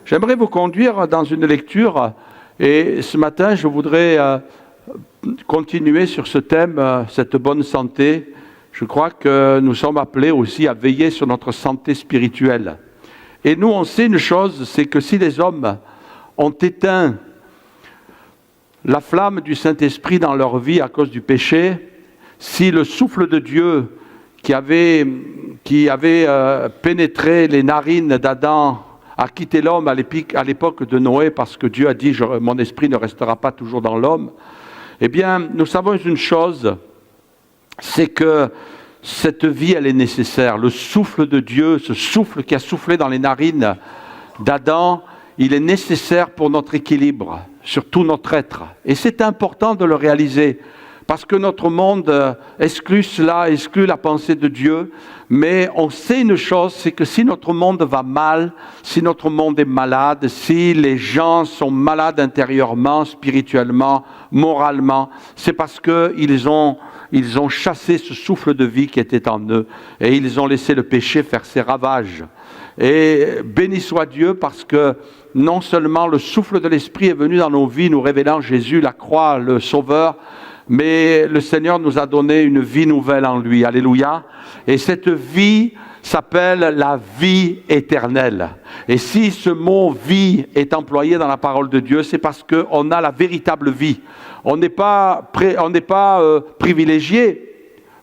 J'aimerais vous conduire dans une lecture et ce matin, je voudrais continuer sur ce thème, cette bonne santé. Je crois que nous sommes appelés aussi à veiller sur notre santé spirituelle. Et nous, on sait une chose, c'est que si les hommes ont éteint la flamme du Saint-Esprit dans leur vie à cause du péché, si le souffle de Dieu qui avait pénétré les narines d'Adam a quitté l'homme à l'époque de Noé, parce que Dieu a dit « Mon esprit ne restera pas toujours dans l'homme », eh bien, nous savons une chose, c'est que cette vie, elle est nécessaire. Le souffle de Dieu, ce souffle qui a soufflé dans les narines d'Adam, il est nécessaire pour notre équilibre, sur tout notre être. Et c'est important de le réaliser, parce que notre monde exclut cela, exclut la pensée de Dieu. Mais on sait une chose, c'est que si notre monde va mal, si notre monde est malade, si les gens sont malades intérieurement, spirituellement, moralement, c'est parce qu'ils ont chassé ce souffle de vie qui était en eux et ils ont laissé le péché faire ses ravages. Et béni soit Dieu, parce que non seulement le souffle de l'Esprit est venu dans nos vies, nous révélant Jésus, la croix, le Sauveur, mais le Seigneur nous a donné une vie nouvelle en lui. Alléluia. Et cette vie s'appelle la vie éternelle. Et si ce mot « vie » est employé dans la parole de Dieu, c'est parce qu'on a la véritable vie. On n'est pas privilégié,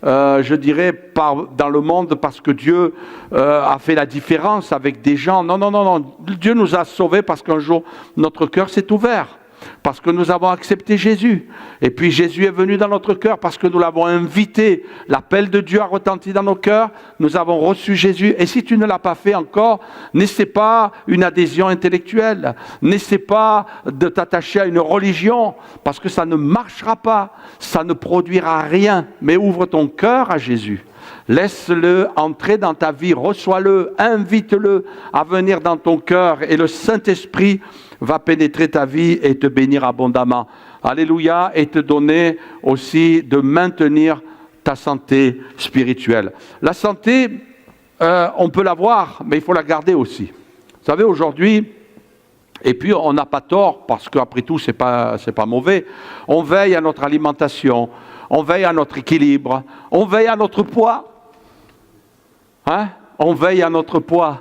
je dirais, dans le monde parce que Dieu a fait la différence avec des gens. Non. Dieu nous a sauvés parce qu'un jour, notre cœur s'est ouvert. Parce que nous avons accepté Jésus. Et puis Jésus est venu dans notre cœur parce que nous l'avons invité. L'appel de Dieu a retenti dans nos cœurs. Nous avons reçu Jésus. Et si tu ne l'as pas fait encore, n'essaie pas une adhésion intellectuelle. N'essaie pas de t'attacher à une religion, parce que ça ne marchera pas. Ça ne produira rien. Mais ouvre ton cœur à Jésus. Laisse-le entrer dans ta vie, reçois-le, invite-le à venir dans ton cœur et le Saint-Esprit va pénétrer ta vie et te bénir abondamment. Alléluia, et te donner aussi de maintenir ta santé spirituelle. La santé, on peut l'avoir, mais il faut la garder aussi. Vous savez, aujourd'hui, et puis on n'a pas tort, parce qu'après tout, c'est pas mauvais, on veille à notre alimentation, on veille à notre équilibre, on veille à notre poids. On veille à notre poids.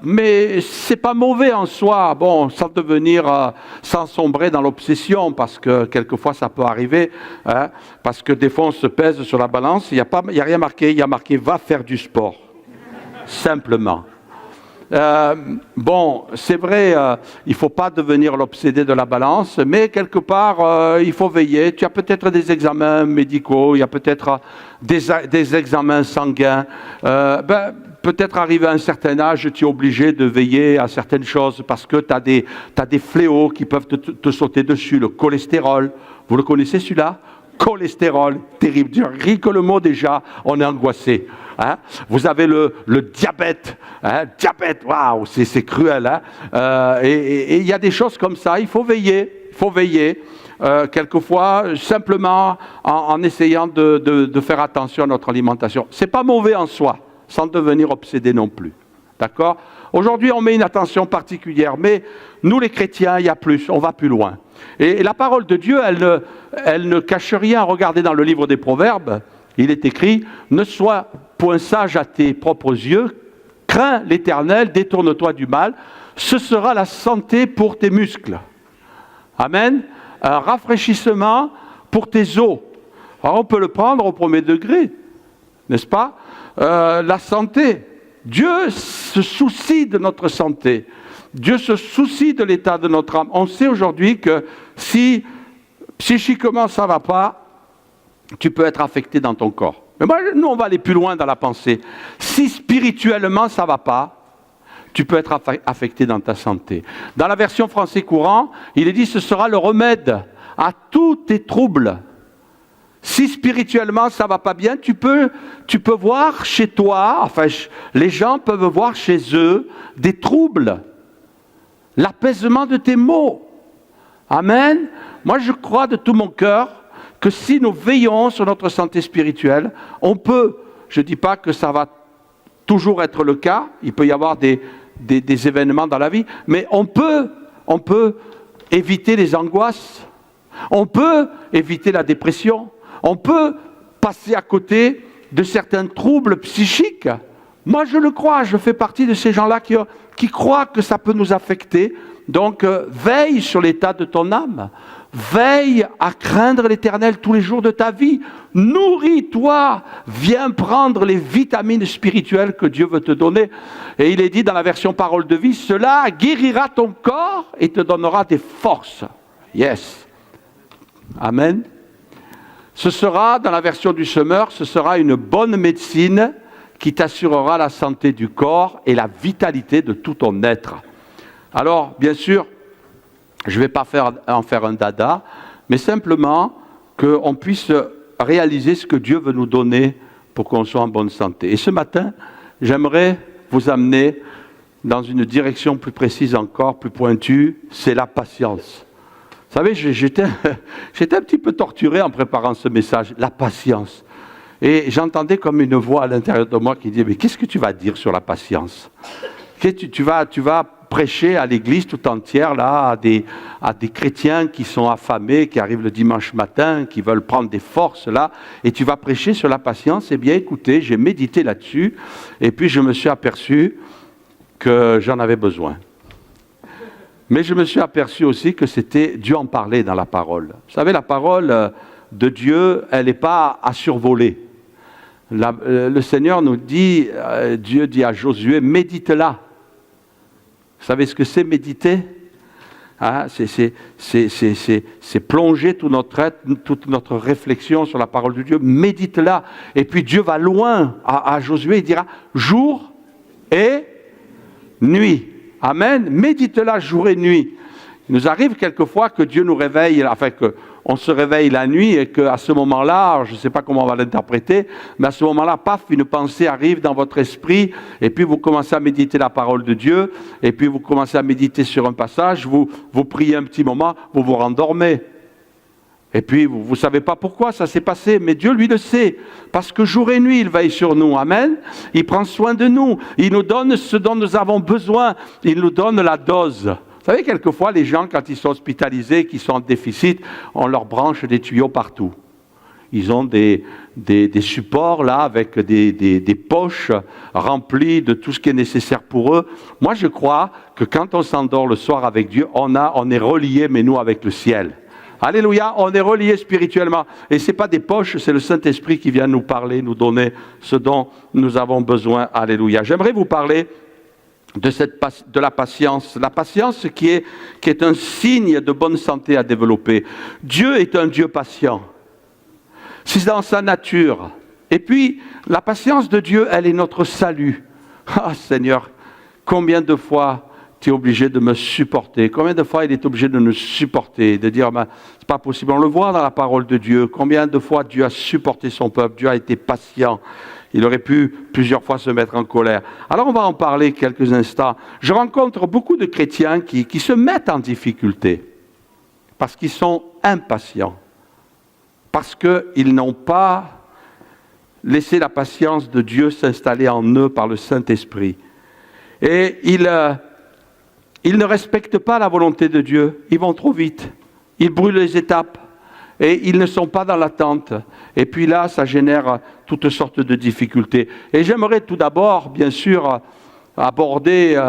Mais c'est pas mauvais en soi, sans sombrer dans l'obsession, parce que quelquefois ça peut arriver, parce que des fois on se pèse sur la balance, il y a rien marqué, il y a marqué « va faire du sport », simplement. C'est vrai, il ne faut pas devenir l'obsédé de la balance, mais quelque part, il faut veiller. Tu as peut-être des examens médicaux, il y a peut-être des examens sanguins. Peut-être arrivé à un certain âge, tu es obligé de veiller à certaines choses parce que tu as des fléaux qui peuvent te sauter dessus. Le cholestérol, vous le connaissez celui-là ? Cholestérol, terrible. Rien que le mot déjà, on est angoissé. Vous avez le diabète. Diabète, waouh, c'est cruel. Et il y a des choses comme ça, il faut veiller. Quelquefois, simplement en essayant de faire attention à notre alimentation. Ce n'est pas mauvais en soi, sans devenir obsédé non plus. D'accord ? Aujourd'hui, on met une attention particulière, mais nous les chrétiens, il y a plus, on va plus loin. Et la parole de Dieu, elle ne cache rien. Regardez dans le livre des Proverbes, il est écrit « Ne sois point sage à tes propres yeux, crains l'Éternel, détourne-toi du mal, ce sera la santé pour tes muscles. » Amen. Un rafraîchissement pour tes os. Alors on peut le prendre au premier degré, n'est-ce pas ? La santé. Dieu se soucie de notre santé. Dieu se soucie de l'état de notre âme. On sait aujourd'hui que si psychiquement ça ne va pas, tu peux être affecté dans ton corps. Mais nous, on va aller plus loin dans la pensée. Si spirituellement ça ne va pas, tu peux être affecté dans ta santé. Dans la version français courant, il est dit « ce sera le remède à tous tes troubles ». Si spirituellement ça ne va pas bien, tu peux voir chez toi, les gens peuvent voir chez eux des troubles. L'apaisement de tes maux. Amen. Moi, je crois de tout mon cœur que si nous veillons sur notre santé spirituelle, on peut, je ne dis pas que ça va toujours être le cas, il peut y avoir des des événements dans la vie, mais on peut éviter les angoisses, on peut éviter la dépression, on peut passer à côté de certains troubles psychiques. Moi, je le crois, je fais partie de ces gens-là qui croient que ça peut nous affecter. Donc, veille sur l'état de ton âme. Veille à craindre l'Éternel tous les jours de ta vie. Nourris-toi. Viens prendre les vitamines spirituelles que Dieu veut te donner. Et il est dit dans la version Parole de vie, cela guérira ton corps et te donnera des forces. Yes. Amen. Ce sera, dans la version du Semeur, ce sera une bonne médecine qui t'assurera la santé du corps et la vitalité de tout ton être. Alors, bien sûr, je ne vais pas en faire un dada, mais simplement qu'on puisse réaliser ce que Dieu veut nous donner pour qu'on soit en bonne santé. Et ce matin, j'aimerais vous amener dans une direction plus précise encore, plus pointue, c'est la patience. Vous savez, j'étais un petit peu torturé en préparant ce message, la patience. Et j'entendais comme une voix à l'intérieur de moi qui disait, mais qu'est-ce que tu vas dire sur la patience ? Tu vas prêcher à l'église tout entière, là, à des chrétiens qui sont affamés, qui arrivent le dimanche matin, qui veulent prendre des forces, là, et tu vas prêcher sur la patience. Eh bien, écoutez, j'ai médité là-dessus, et puis je me suis aperçu que j'en avais besoin. Mais je me suis aperçu aussi que c'était Dieu en parlait dans la parole. Vous savez, la parole de Dieu, elle n'est pas à survoler. Le Seigneur nous dit, Dieu dit à Josué, médite-la. Vous savez ce que c'est méditer ? Hein, c'est plonger tout notre être, toute notre réflexion sur la parole de Dieu. Médite-la. Et puis Dieu va loin à Josué, il dira jour et nuit. Amen. Médite-la jour et nuit. Il nous arrive quelquefois que Dieu nous réveille, enfin qu'on se réveille la nuit et qu'à ce moment-là, je ne sais pas comment on va l'interpréter, mais à ce moment-là, paf, une pensée arrive dans votre esprit et puis vous commencez à méditer la parole de Dieu et puis vous commencez à méditer sur un passage, vous priez un petit moment, vous vous rendormez. Et puis, vous ne savez pas pourquoi ça s'est passé, mais Dieu, lui, le sait. Parce que jour et nuit, il veille sur nous. Amen. Il prend soin de nous. Il nous donne ce dont nous avons besoin. Il nous donne la dose. Vous savez, quelquefois, les gens, quand ils sont hospitalisés, qui sont en déficit, on leur branche des tuyaux partout. Ils ont des supports, là, avec des poches remplies de tout ce qui est nécessaire pour eux. Moi, je crois que quand on s'endort le soir avec Dieu, on est relié, mais nous, avec le ciel. Alléluia, on est reliés spirituellement. Et ce n'est pas des poches, c'est le Saint-Esprit qui vient nous parler, nous donner ce dont nous avons besoin. Alléluia. J'aimerais vous parler de la patience. La patience qui est un signe de bonne santé à développer. Dieu est un Dieu patient. C'est dans sa nature. Et puis, la patience de Dieu, elle est notre salut. Ah Seigneur, combien de fois tu es obligé de me supporter. Combien de fois il est obligé de nous supporter, de dire, c'est pas possible. On le voit dans la parole de Dieu. Combien de fois Dieu a supporté son peuple. Dieu a été patient. Il aurait pu plusieurs fois se mettre en colère. Alors on va en parler quelques instants. Je rencontre beaucoup de chrétiens qui se mettent en difficulté parce qu'ils sont impatients. Parce qu'ils n'ont pas laissé la patience de Dieu s'installer en eux par le Saint-Esprit. Et ils ne respectent pas la volonté de Dieu. Ils vont trop vite. Ils brûlent les étapes. Et ils ne sont pas dans l'attente. Et puis là, ça génère toutes sortes de difficultés. Et j'aimerais tout d'abord, bien sûr, aborder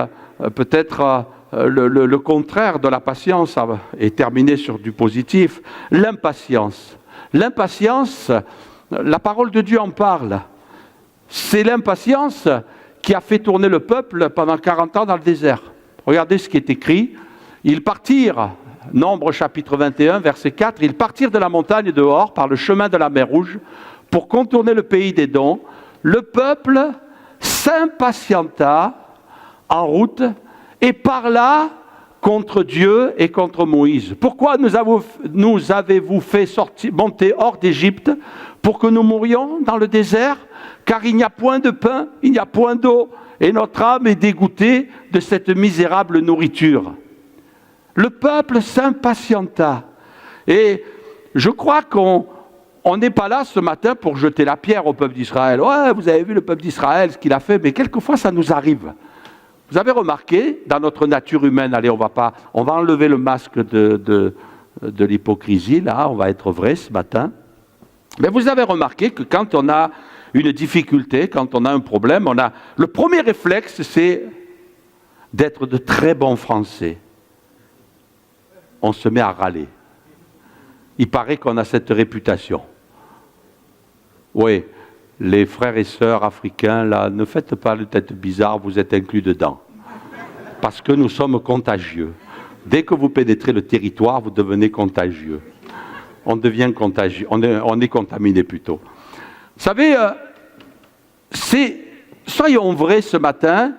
peut-être le contraire de la patience et terminer sur du positif, l'impatience. L'impatience, la parole de Dieu en parle. C'est l'impatience qui a fait tourner le peuple pendant 40 ans dans le désert. Regardez ce qui est écrit. Ils partirent, Nombre chapitre 21, verset 4, ils partirent de la montagne de Hor par le chemin de la mer Rouge pour contourner le pays d'Édom. Le peuple s'impatienta en route et parla contre Dieu et contre Moïse. Pourquoi nous avez-vous fait monter hors d'Égypte pour que nous mourions dans le désert? Car il n'y a point de pain, il n'y a point d'eau, et notre âme est dégoûtée de cette misérable nourriture. Le peuple s'impatienta. Et je crois qu'on n'est pas là ce matin pour jeter la pierre au peuple d'Israël. Ouais, vous avez vu le peuple d'Israël, ce qu'il a fait, mais quelquefois ça nous arrive. Vous avez remarqué, dans notre nature humaine, allez, on va enlever le masque de l'hypocrisie, là, on va être vrai ce matin. Mais vous avez remarqué que quand on a une difficulté, quand on a un problème, le premier réflexe, c'est d'être de très bons Français. On se met à râler. Il paraît qu'on a cette réputation. Oui, les frères et sœurs africains, là, ne faites pas le tête bizarre, vous êtes inclus dedans. Parce que nous sommes contagieux. Dès que vous pénétrez le territoire, vous devenez contagieux. On devient contagieux, on est contaminé plutôt. Vous savez, soyons vrais ce matin,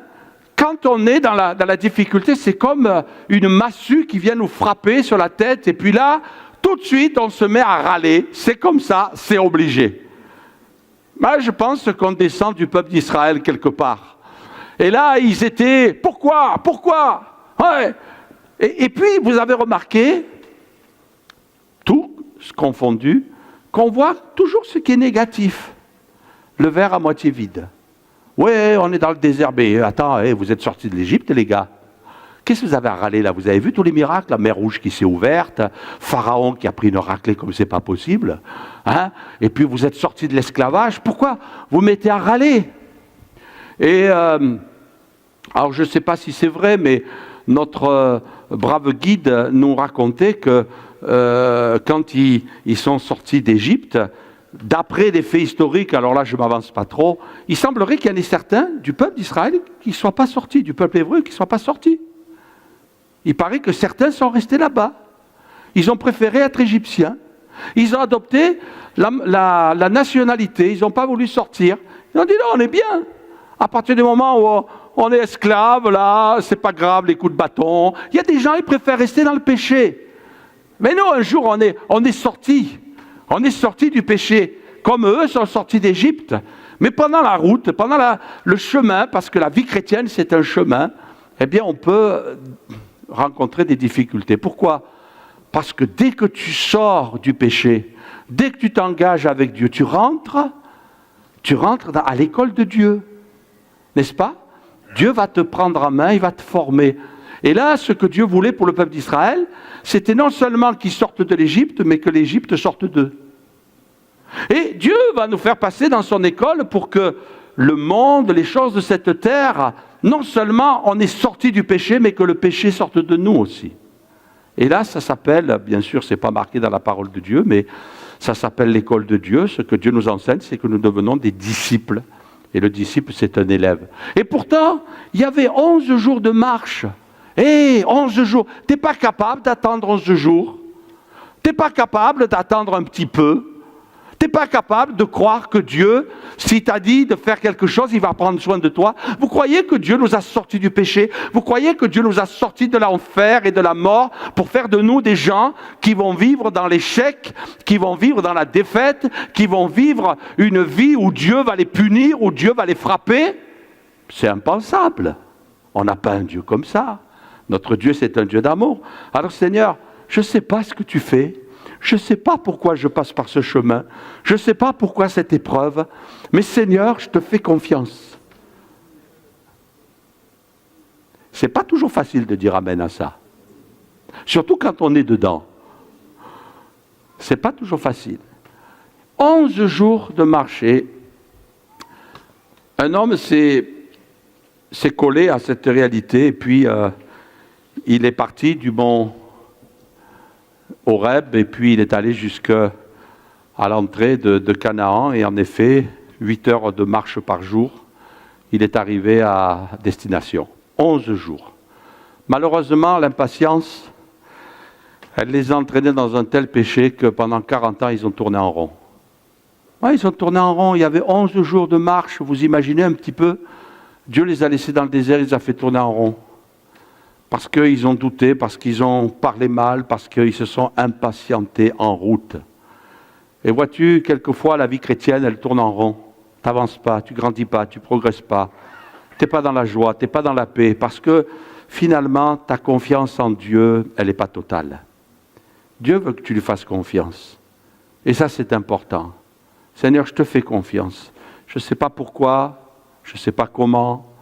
quand on est dans la difficulté, c'est comme une massue qui vient nous frapper sur la tête, et puis là, tout de suite, on se met à râler. C'est comme ça, c'est obligé. Moi, je pense qu'on descend du peuple d'Israël quelque part. Et là, ils étaient, pourquoi ouais. Et puis, vous avez remarqué, tout confondu, qu'on voit toujours ce qui est négatif. Le verre à moitié vide. Ouais, on est dans le désert, mais attends, vous êtes sortis de l'Égypte, les gars. Qu'est-ce que vous avez à râler là? Vous avez vu tous les miracles? La mer Rouge qui s'est ouverte, Pharaon qui a pris une raclée comme c'est pas possible. Hein? Et puis vous êtes sortis de l'esclavage. Pourquoi vous mettez à râler? Et alors je ne sais pas si c'est vrai, mais notre brave guide nous racontait que quand ils sont sortis d'Égypte, d'après des faits historiques, alors là je ne m'avance pas trop, il semblerait qu'il y en ait certains du peuple d'Israël qui ne soient pas sortis, du peuple hébreu qui ne soient pas sortis. Il paraît que certains sont restés là-bas. Ils ont préféré être égyptiens. Ils ont adopté la nationalité, ils n'ont pas voulu sortir. Ils ont dit non, on est bien. À partir du moment où on est esclave, là, c'est pas grave, les coups de bâton. Il y a des gens, ils préfèrent rester dans le péché. Mais nous, un jour, on est sortis. On est sortis du péché, comme eux sont sortis d'Égypte. Mais pendant la route, pendant le chemin, parce que la vie chrétienne, c'est un chemin, eh bien, on peut rencontrer des difficultés. Pourquoi? Parce que dès que tu sors du péché, dès que tu t'engages avec Dieu, tu rentres à l'école de Dieu. N'est-ce pas? Dieu va te prendre en main, il va te former. Et là, ce que Dieu voulait pour le peuple d'Israël, c'était non seulement qu'ils sortent de l'Égypte, mais que l'Égypte sorte d'eux. Et Dieu va nous faire passer dans son école pour que le monde, les choses de cette terre, non seulement on est sorti du péché, mais que le péché sorte de nous aussi. Et là, ça s'appelle, bien sûr, ce n'est pas marqué dans la parole de Dieu, mais ça s'appelle l'école de Dieu. Ce que Dieu nous enseigne, c'est que nous devenons des disciples. Et le disciple, c'est un élève. Et pourtant, il y avait 11 jours de marche. 11 jours. Tu n'es pas capable d'attendre 11 jours. Tu n'es pas capable d'attendre un petit peu. Tu n'es pas capable de croire que Dieu, s'il t'a dit de faire quelque chose, il va prendre soin de toi. Vous croyez que Dieu nous a sortis du péché? Vous croyez que Dieu nous a sortis de l'enfer et de la mort pour faire de nous des gens qui vont vivre dans l'échec, qui vont vivre dans la défaite, qui vont vivre une vie où Dieu va les punir, où Dieu va les frapper? C'est impensable. On n'a pas un Dieu comme ça. Notre Dieu, c'est un Dieu d'amour. Alors Seigneur, je ne sais pas ce que tu fais. Je ne sais pas pourquoi je passe par ce chemin. Je ne sais pas pourquoi cette épreuve. Mais Seigneur, je te fais confiance. Ce n'est pas toujours facile de dire amen à ça. Surtout quand on est dedans. Ce n'est pas toujours facile. 11 jours de marché. Un homme s'est collé à cette réalité et puis il est parti du mont Horeb et puis il est allé jusqu'à l'entrée de Canaan et en effet, 8 heures de marche par jour, il est arrivé à destination. 11 jours. Malheureusement, l'impatience, elle les a entraînés dans un tel péché que pendant 40 ans, ils ont tourné en rond. Ouais, ils ont tourné en rond, il y avait 11 jours de marche, vous imaginez un petit peu, Dieu les a laissés dans le désert, il les a fait tourner en rond. Parce qu'ils ont douté, parce qu'ils ont parlé mal, parce qu'ils se sont impatientés en route. Et vois-tu, quelquefois, la vie chrétienne, elle tourne en rond. Tu n'avances pas, tu ne grandis pas, tu ne progresses pas. Tu n'es pas dans la joie, tu n'es pas dans la paix, parce que finalement, ta confiance en Dieu, elle n'est pas totale. Dieu veut que tu lui fasses confiance. Et ça, c'est important. Seigneur, je te fais confiance. Je ne sais pas pourquoi, je ne sais pas comment,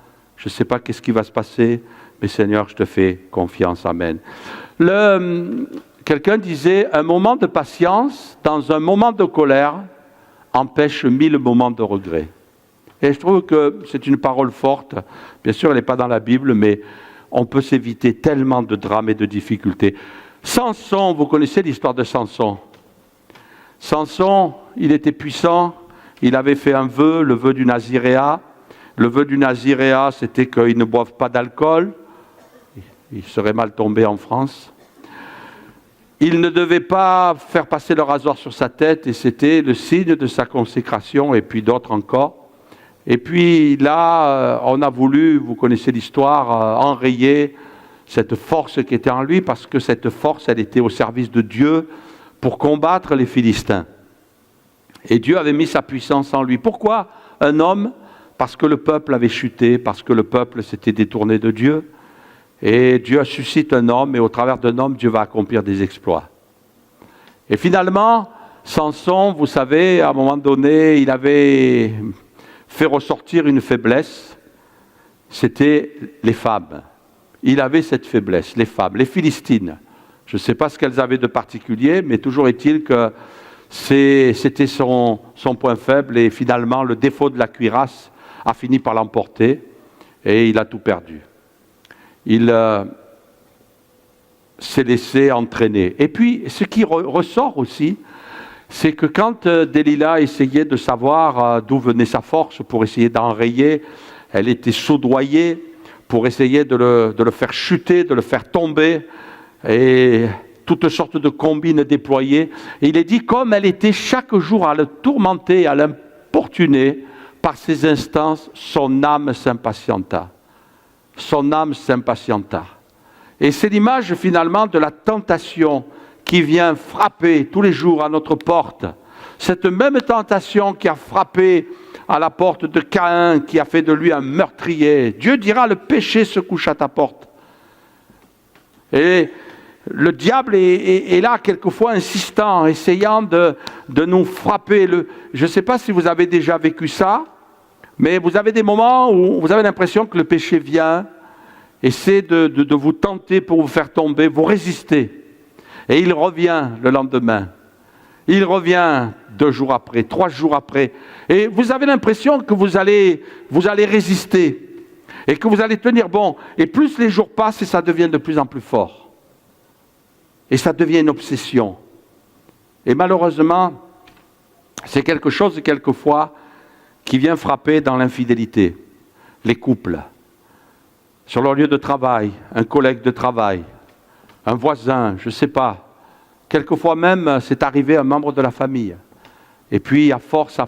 Je ne sais pas qu'est-ce qui va se passer, mais Seigneur, je te fais confiance. Amen. Quelqu'un disait, un moment de patience dans un moment de colère empêche 1000 moments de regret. Et je trouve que c'est une parole forte. Bien sûr, elle n'est pas dans la Bible, mais on peut s'éviter tellement de drames et de difficultés. Samson, vous connaissez l'histoire de Samson. Samson, il était puissant, il avait fait un vœu, le vœu du naziréat. Le vœu du naziréat, c'était qu'il ne boive pas d'alcool. Il serait mal tombé en France. Il ne devait pas faire passer le rasoir sur sa tête, et c'était le signe de sa consécration, et puis d'autres encore. Et puis là, on a voulu, vous connaissez l'histoire, enrayer cette force qui était en lui, parce que cette force, elle était au service de Dieu pour combattre les Philistins. Et Dieu avait mis sa puissance en lui. Pourquoi un homme? Parce que le peuple avait chuté, parce que le peuple s'était détourné de Dieu. Et Dieu suscite un homme, et au travers d'un homme, Dieu va accomplir des exploits. Et finalement, Samson, vous savez, à un moment donné, il avait fait ressortir une faiblesse, c'était les femmes. Il avait cette faiblesse, les femmes, les Philistines. Je ne sais pas ce qu'elles avaient de particulier, mais toujours est-il que c'était son point faible, et finalement, le défaut de la cuirasse a fini par l'emporter, et il a tout perdu. Il s'est laissé entraîner. Et puis, ce qui ressort aussi, c'est que quand Delilah essayait de savoir d'où venait sa force pour essayer d'enrayer, elle était soudoyée pour essayer de le faire chuter, de le faire tomber, et toutes sortes de combines déployées. Et il est dit, comme elle était chaque jour à le tourmenter, à l'importuner, par ses instances, son âme s'impatienta. Son âme s'impatienta. Et c'est l'image finalement de la tentation qui vient frapper tous les jours à notre porte. Cette même tentation qui a frappé à la porte de Caïn, qui a fait de lui un meurtrier. Dieu dira, le péché se couche à ta porte. Et le diable est là quelquefois insistant, essayant de nous frapper. Je ne sais pas si vous avez déjà vécu ça, mais vous avez des moments où vous avez l'impression que le péché vient, essaie de vous tenter pour vous faire tomber, vous résistez. Et il revient le lendemain. Il revient 2 jours après, 3 jours après. Et vous avez l'impression que vous allez résister. Et que vous allez tenir bon. Et plus les jours passent, et ça devient de plus en plus fort. Et ça devient une obsession. Et malheureusement, c'est quelque chose quelquefois qui vient frapper dans l'infidélité. Les couples. Sur leur lieu de travail, un collègue de travail, un voisin, je ne sais pas. Quelquefois même, c'est arrivé à un membre de la famille. Et puis, à force,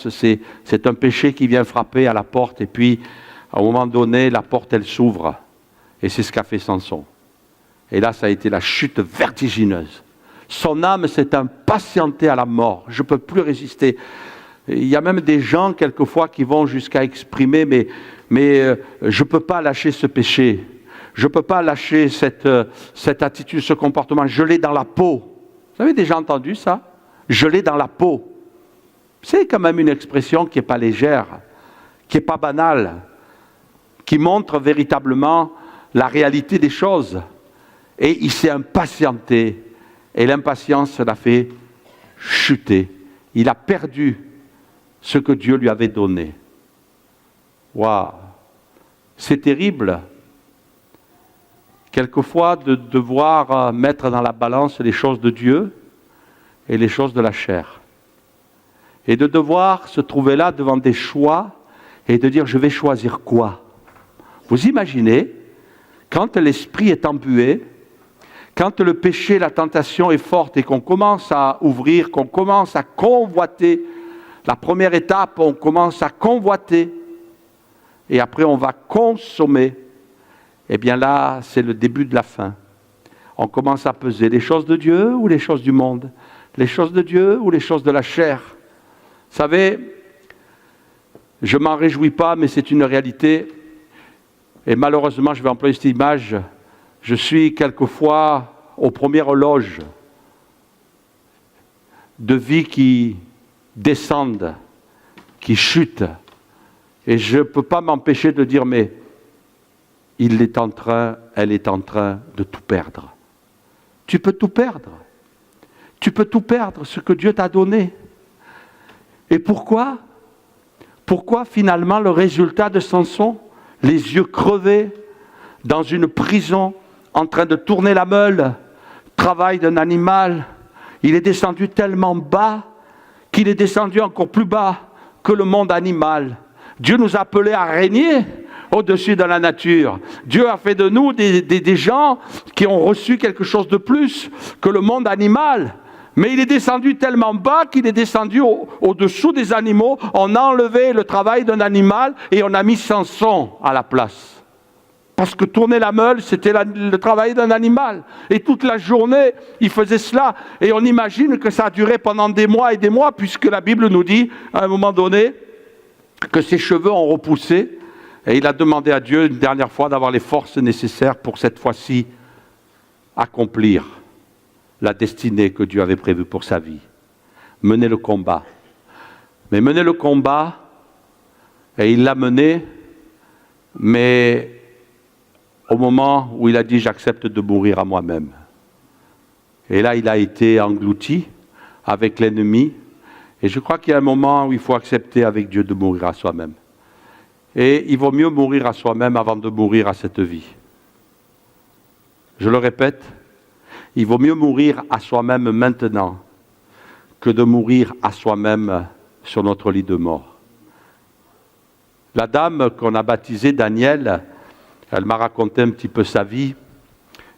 c'est un péché qui vient frapper à la porte. Et puis, à un moment donné, la porte, elle s'ouvre. Et c'est ce qu'a fait Samson. Et là, ça a été la chute vertigineuse. Son âme s'est impatientée à la mort. Je ne peux plus résister. Il y a même des gens, quelquefois, qui vont jusqu'à exprimer, mais je ne peux pas lâcher ce péché. Je ne peux pas lâcher cette attitude, ce comportement. Je l'ai dans la peau. Vous avez déjà entendu ça? Je l'ai dans la peau. C'est quand même une expression qui n'est pas légère, qui n'est pas banale, qui montre véritablement la réalité des choses. Et il s'est impatienté. Et l'impatience l'a fait chuter. Il a perdu ce que Dieu lui avait donné. Waouh! C'est terrible. Quelquefois, de devoir mettre dans la balance les choses de Dieu et les choses de la chair. Et de devoir se trouver là devant des choix et de dire, je vais choisir quoi? Vous imaginez, quand l'esprit est embué, quand le péché, la tentation est forte et qu'on commence à ouvrir, qu'on commence à convoiter, la première étape, on commence à convoiter, et après on va consommer, eh bien là, c'est le début de la fin. On commence à peser les choses de Dieu ou les choses du monde, les choses de Dieu ou les choses de la chair. Vous savez, je ne m'en réjouis pas, mais c'est une réalité, et malheureusement, je vais employer cette image. Je suis quelquefois aux premières loges de vie qui descendent, qui chutent. Et je ne peux pas m'empêcher de dire, mais elle est en train de tout perdre. Tu peux tout perdre. Tu peux tout perdre, ce que Dieu t'a donné. Et pourquoi? Pourquoi finalement le résultat de Samson, les yeux crevés, dans une prison, en train de tourner la meule, travail d'un animal, il est descendu tellement bas qu'il est descendu encore plus bas que le monde animal. Dieu nous a appelés à régner au-dessus de la nature. Dieu a fait de nous des gens qui ont reçu quelque chose de plus que le monde animal. Mais il est descendu tellement bas qu'il est descendu au-dessous des animaux. On a enlevé le travail d'un animal et on a mis Samson à la place. Parce que tourner la meule, c'était le travail d'un animal. Et toute la journée, il faisait cela. Et on imagine que ça a duré pendant des mois et des mois, puisque la Bible nous dit, à un moment donné, que ses cheveux ont repoussé. Et il a demandé à Dieu une dernière fois d'avoir les forces nécessaires pour cette fois-ci accomplir la destinée que Dieu avait prévue pour sa vie. Mener le combat. Mais mener le combat, et il l'a mené, mais au moment où il a dit « j'accepte de mourir à moi-même ». Et là, il a été englouti avec l'ennemi. Et je crois qu'il y a un moment où il faut accepter avec Dieu de mourir à soi-même. Et il vaut mieux mourir à soi-même avant de mourir à cette vie. Je le répète, il vaut mieux mourir à soi-même maintenant que de mourir à soi-même sur notre lit de mort. La dame qu'on a baptisée Daniel, elle m'a raconté un petit peu sa vie.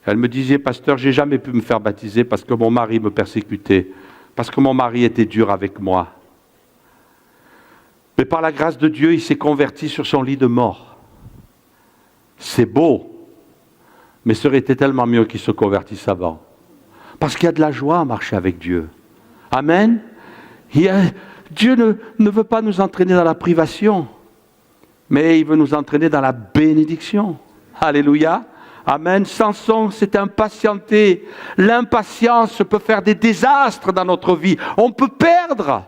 Elle me disait, pasteur, j'ai jamais pu me faire baptiser parce que mon mari me persécutait, parce que mon mari était dur avec moi. Mais par la grâce de Dieu, il s'est converti sur son lit de mort. C'est beau, mais ça aurait été tellement mieux qu'il se convertisse avant. Parce qu'il y a de la joie à marcher avec Dieu. Amen. Dieu ne veut pas nous entraîner dans la privation, mais il veut nous entraîner dans la bénédiction. Alléluia. Amen. Samson s'est impatienté. L'impatience peut faire des désastres dans notre vie. On peut perdre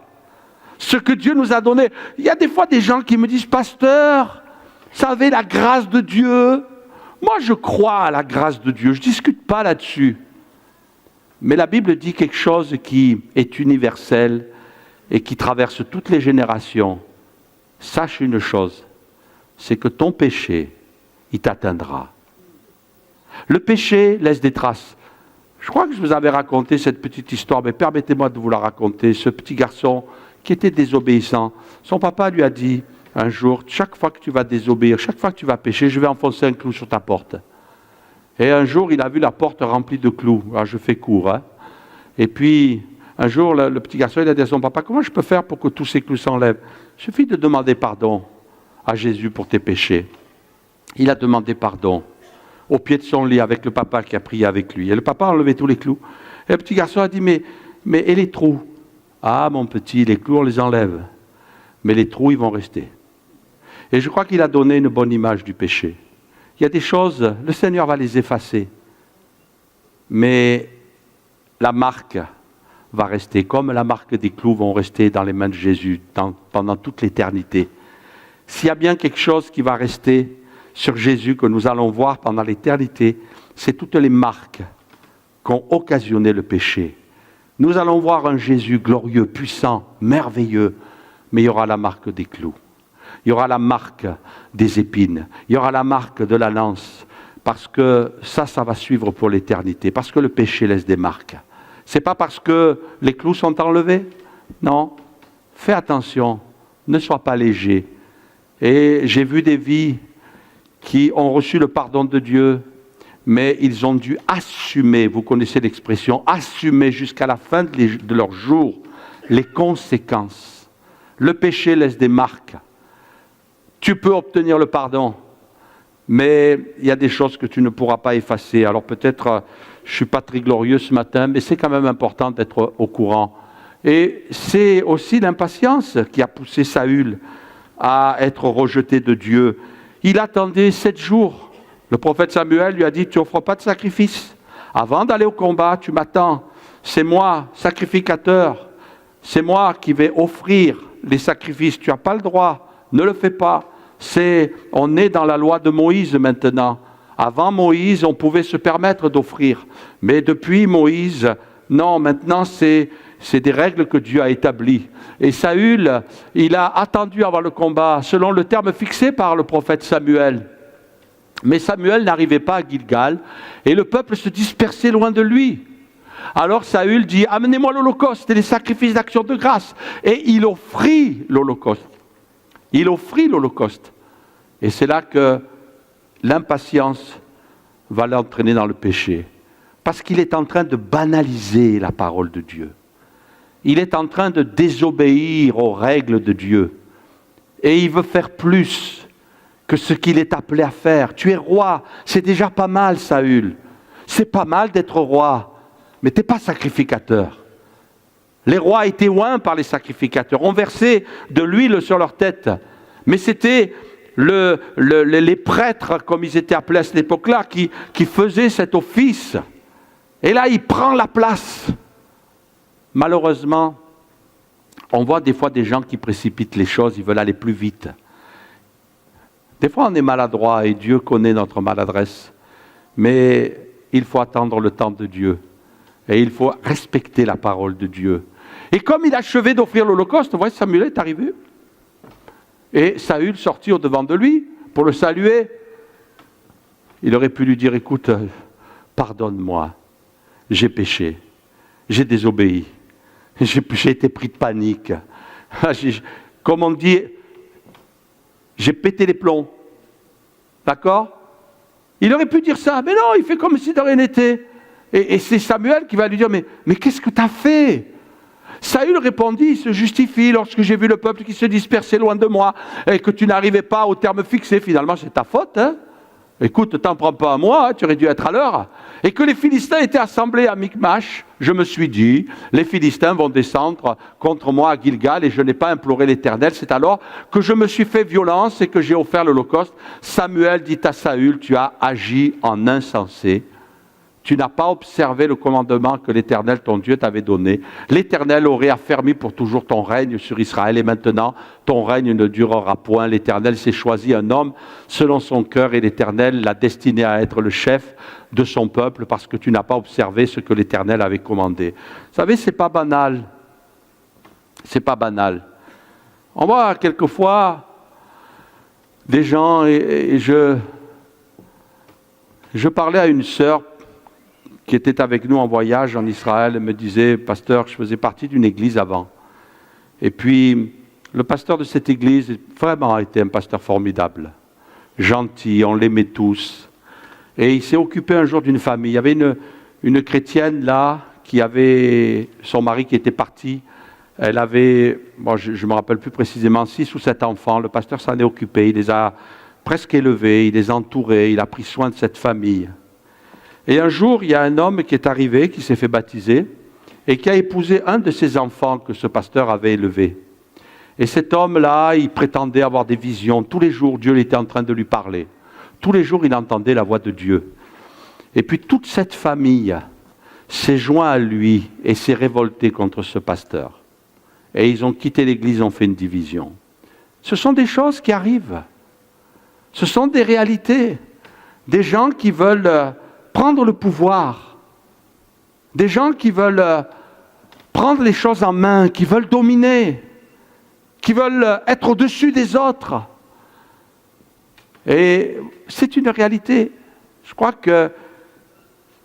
ce que Dieu nous a donné. Il y a des fois des gens qui me disent, pasteur, vous savez, la grâce de Dieu. Moi, je crois à la grâce de Dieu. Je ne discute pas là-dessus. Mais la Bible dit quelque chose qui est universel et qui traverse toutes les générations. Sache une chose, c'est que ton péché, il t'atteindra. Le péché laisse des traces. Je crois que je vous avais raconté cette petite histoire, mais permettez-moi de vous la raconter. Ce petit garçon qui était désobéissant, son papa lui a dit un jour, chaque fois que tu vas désobéir, chaque fois que tu vas pécher, je vais enfoncer un clou sur ta porte. Et un jour, il a vu la porte remplie de clous. Alors, je fais court. Hein. Et puis, un jour, le petit garçon, il a dit à son papa, comment je peux faire pour que tous ces clous s'enlèvent? Il suffit de demander pardon à Jésus pour tes péchés. Il a demandé pardon au pied de son lit avec le papa qui a prié avec lui. Et le papa a enlevé tous les clous. Et le petit garçon a dit, mais et les trous? Ah, mon petit, les clous, on les enlève. Mais les trous, ils vont rester. Et je crois qu'il a donné une bonne image du péché. Il y a des choses, le Seigneur va les effacer. Mais la marque va rester, comme la marque des clous vont rester dans les mains de Jésus pendant toute l'éternité. S'il y a bien quelque chose qui va rester sur Jésus, que nous allons voir pendant l'éternité, c'est toutes les marques qu'ont occasionné le péché. Nous allons voir un Jésus glorieux, puissant, merveilleux, mais il y aura la marque des clous. Il y aura la marque des épines. Il y aura la marque de la lance. Parce que ça va suivre pour l'éternité. Parce que le péché laisse des marques. Ce n'est pas parce que les clous sont enlevés. Non. Fais attention. Ne sois pas léger. Et j'ai vu des vies qui ont reçu le pardon de Dieu, mais ils ont dû assumer, vous connaissez l'expression, assumer jusqu'à la fin de leur jour les conséquences. Le péché laisse des marques. Tu peux obtenir le pardon, mais il y a des choses que tu ne pourras pas effacer. Alors peut-être, je ne suis pas très glorieux ce matin, mais c'est quand même important d'être au courant. Et c'est aussi l'impatience qui a poussé Saül à être rejeté de Dieu. Il attendait 7 jours. Le prophète Samuel lui a dit, tu n'offres pas de sacrifice. Avant d'aller au combat, tu m'attends. C'est moi, sacrificateur. C'est moi qui vais offrir les sacrifices. Tu n'as pas le droit. Ne le fais pas. On est dans la loi de Moïse maintenant. Avant Moïse, on pouvait se permettre d'offrir. Mais depuis Moïse, non, maintenant c'est des règles que Dieu a établies. Et Saül, il a attendu avant le combat, selon le terme fixé par le prophète Samuel. Mais Samuel n'arrivait pas à Gilgal, et le peuple se dispersait loin de lui. Alors Saül dit, amenez-moi l'holocauste et les sacrifices d'action de grâce. Et il offrit l'holocauste. Il offrit l'holocauste. Et c'est là que l'impatience va l'entraîner dans le péché. Parce qu'il est en train de banaliser la parole de Dieu. Il est en train de désobéir aux règles de Dieu. Et il veut faire plus que ce qu'il est appelé à faire. Tu es roi, c'est déjà pas mal, Saül. C'est pas mal d'être roi, mais tu n'es pas sacrificateur. Les rois étaient oints par les sacrificateurs. On versait de l'huile sur leur tête. Mais c'était les prêtres, comme ils étaient appelés à cette époque-là, qui faisaient cet office. Et là, il prend la place. Malheureusement, on voit des fois des gens qui précipitent les choses, ils veulent aller plus vite. Des fois, on est maladroit et Dieu connaît notre maladresse. Mais il faut attendre le temps de Dieu. Et il faut respecter la parole de Dieu. Et comme il achevait d'offrir l'holocauste, vous voyez, Samuel est arrivé. Et Saül sortit au-devant de lui pour le saluer. Il aurait pu lui dire, écoute, pardonne-moi, j'ai péché, j'ai désobéi, j'ai été pris de panique. Comme on dit, j'ai pété les plombs. D'accord ? Il aurait pu dire ça, mais non, il fait comme si de rien n'était. Et c'est Samuel qui va lui dire, mais qu'est-ce que tu as fait ? Saül répondit, il se justifie, lorsque j'ai vu le peuple qui se dispersait loin de moi, et que tu n'arrivais pas au terme fixé, finalement c'est ta faute. Hein ? Écoute, t'en prends pas à moi, hein, tu aurais dû être à l'heure. Et que les Philistins étaient assemblés à Michmash, je me suis dit, les Philistins vont descendre contre moi à Gilgal, et je n'ai pas imploré l'Éternel. C'est alors que je me suis fait violence et que j'ai offert l'holocauste. Samuel dit à Saül, tu as agi en insensé. Tu n'as pas observé le commandement que l'Éternel, ton Dieu, t'avait donné. L'Éternel aurait affermi pour toujours ton règne sur Israël. Et maintenant, ton règne ne durera point. L'Éternel s'est choisi un homme selon son cœur. Et l'Éternel l'a destiné à être le chef de son peuple parce que tu n'as pas observé ce que l'Éternel avait commandé. Vous savez, c'est pas banal. C'est pas banal. On voit quelquefois des gens, et je parlais à une sœur qui était avec nous en voyage en Israël, elle me disait, pasteur, je faisais partie d'une église avant. Et puis, le pasteur de cette église, vraiment, a été un pasteur formidable, gentil, on l'aimait tous. Et il s'est occupé un jour d'une famille. Il y avait une chrétienne là, qui avait son mari qui était parti. Elle avait, je ne me rappelle plus précisément, 6 ou 7 enfants. Le pasteur s'en est occupé, il les a presque élevés, il les a entourés, il a pris soin de cette famille. Et un jour, il y a un homme qui est arrivé, qui s'est fait baptiser, et qui a épousé un de ses enfants que ce pasteur avait élevé. Et cet homme-là, il prétendait avoir des visions. Tous les jours, Dieu était en train de lui parler. Tous les jours, il entendait la voix de Dieu. Et puis toute cette famille s'est jointe à lui et s'est révoltée contre ce pasteur. Et ils ont quitté l'église, ont fait une division. Ce sont des choses qui arrivent. Ce sont des réalités. Des gens qui veulent prendre le pouvoir, des gens qui veulent prendre les choses en main, qui veulent dominer, qui veulent être au-dessus des autres. Et c'est une réalité. Je crois que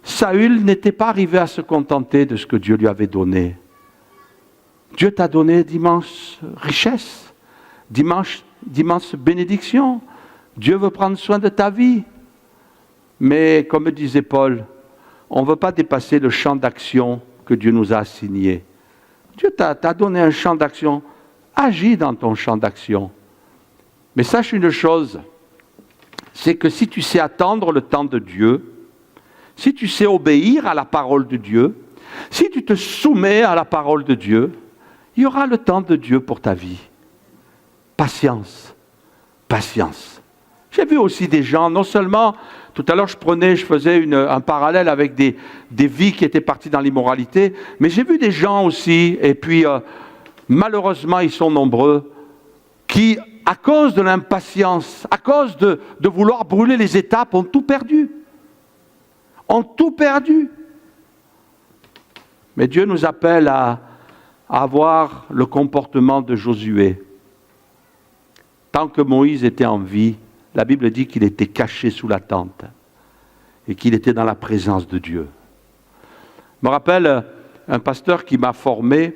Saül n'était pas arrivé à se contenter de ce que Dieu lui avait donné. Dieu t'a donné d'immenses richesses, d'immenses bénédictions. Dieu veut prendre soin de ta vie. Mais comme disait Paul, on ne veut pas dépasser le champ d'action que Dieu nous a assigné. Dieu t'a donné un champ d'action. Agis dans ton champ d'action. Mais sache une chose, c'est que si tu sais attendre le temps de Dieu, si tu sais obéir à la parole de Dieu, si tu te soumets à la parole de Dieu, il y aura le temps de Dieu pour ta vie. Patience. Patience. J'ai vu aussi des gens, non seulement, tout à l'heure je faisais un parallèle avec des vies qui étaient parties dans l'immoralité, mais j'ai vu des gens aussi, et puis malheureusement ils sont nombreux, qui à cause de l'impatience, à cause de vouloir brûler les étapes, ont tout perdu. Ont tout perdu. Mais Dieu nous appelle à avoir le comportement de Josué. Tant que Moïse était en vie, la Bible dit qu'il était caché sous la tente et qu'il était dans la présence de Dieu. Je me rappelle un pasteur qui m'a formé,